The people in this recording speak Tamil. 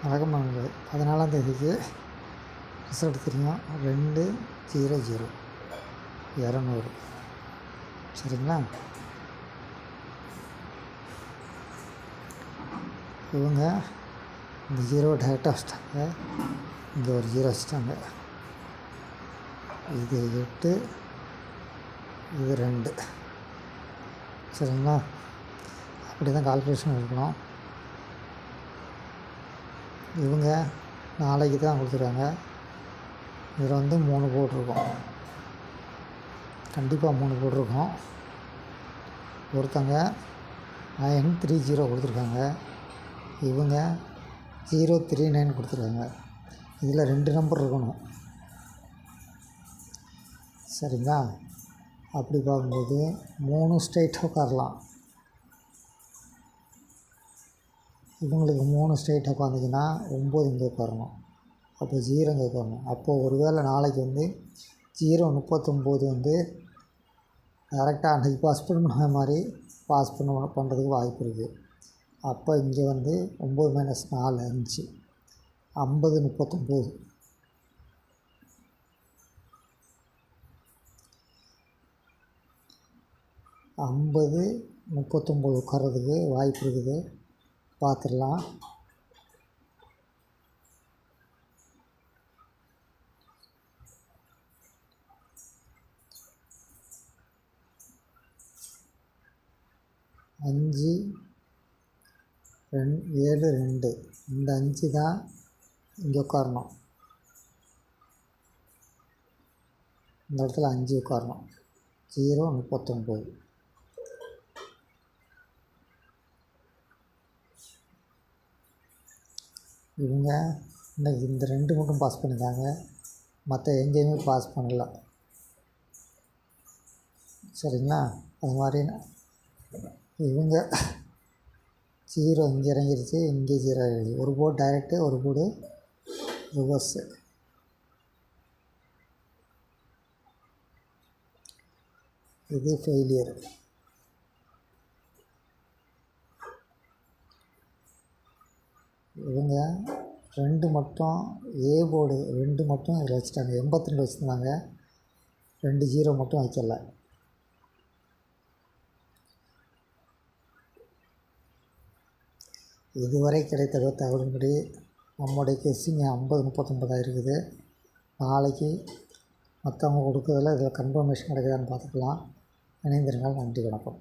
வழக்கமானது 14ஆம் தேதிக்கு ரிசல்ட் தெரியும். 200 200 சரிங்களா. இவங்க இந்த 0 டேரெக்டாக வச்சிட்டாங்க. இங்கே ஒரு 0 வச்சிட்டாங்க. இது 8, இது 2 சரிங்களா. அப்படி தான் கால்குலேஷன் இருக்கணும். இவங்க நாளைக்கு தான் கொடுத்துருக்காங்க. இதில் வந்து 3 போட்டிருக்கோம், கண்டிப்பாக 3 போட்டிருக்கோம். ஒருத்தங்க 930 கொடுத்துருக்காங்க, இவங்க 039 கொடுத்துருக்காங்க. இதில் 2 நம்பர் இருக்கணும் சரிங்களா. அப்படி பார்க்கும்போது 3 ஸ்ட்ரைட்டாக உட்காரலாம். இவங்களுக்கு 3 ஸ்ட்ரைட்டாக உட்காந்துச்சுன்னா 9 இங்கே உட்காரணும், அப்போ 0 இங்கே உட்காரணும். அப்போது ஒரு வேளை நாளைக்கு வந்து 039 வந்து டேரெக்டாக அன்றைக்கி பாஸ் பண்ண மாதிரி பாஸ் பண்ணுறதுக்கு வாய்ப்பு இருக்குது. அப்போ இங்கே வந்து 9 - 4 5 50 39 50 39 உட்கார்றதுக்கு வாய்ப்பு இருக்குது. பார்த்துடலாம். அஞ்சு 7 2 இந்த 5 தான் இங்கே உட்காரணும். இந்த இடத்துல 5 உட்காரணும். 039 இவங்க இன்றைக்கி இந்த 2 மட்டும் பாஸ் பண்ணியிருக்காங்க, மற்ற எங்கேயுமே பாஸ் பண்ணல சரிங்களா. அது மாதிரி இவங்க 0 இங்கே இறங்கிருச்சு, இங்கே 0 இறங்கிடுச்சு. ஒரு போர்டு டைரெக்டு, ஒரு போர்டு ரிவர்ஸு. இது ஃபெயிலியர். இவங்க 2 மட்டும் போர்டு 2 மட்டும் இதில் வச்சுட்டாங்க. 82 வச்சுருந்தாங்க, 2 0 மட்டும் வைக்கல. இதுவரை கிடைத்த தகவலின்படி நம்முடைய கெஸ்ஸிங் 50 39 இருக்குது. நாளைக்கு மற்றவங்க கொடுக்குறதில் இதில் கன்ஃபர்மேஷன் கிடைக்குதான்னு பார்த்துக்கலாம். இணைந்திருங்கள். நன்றி, வணக்கம்.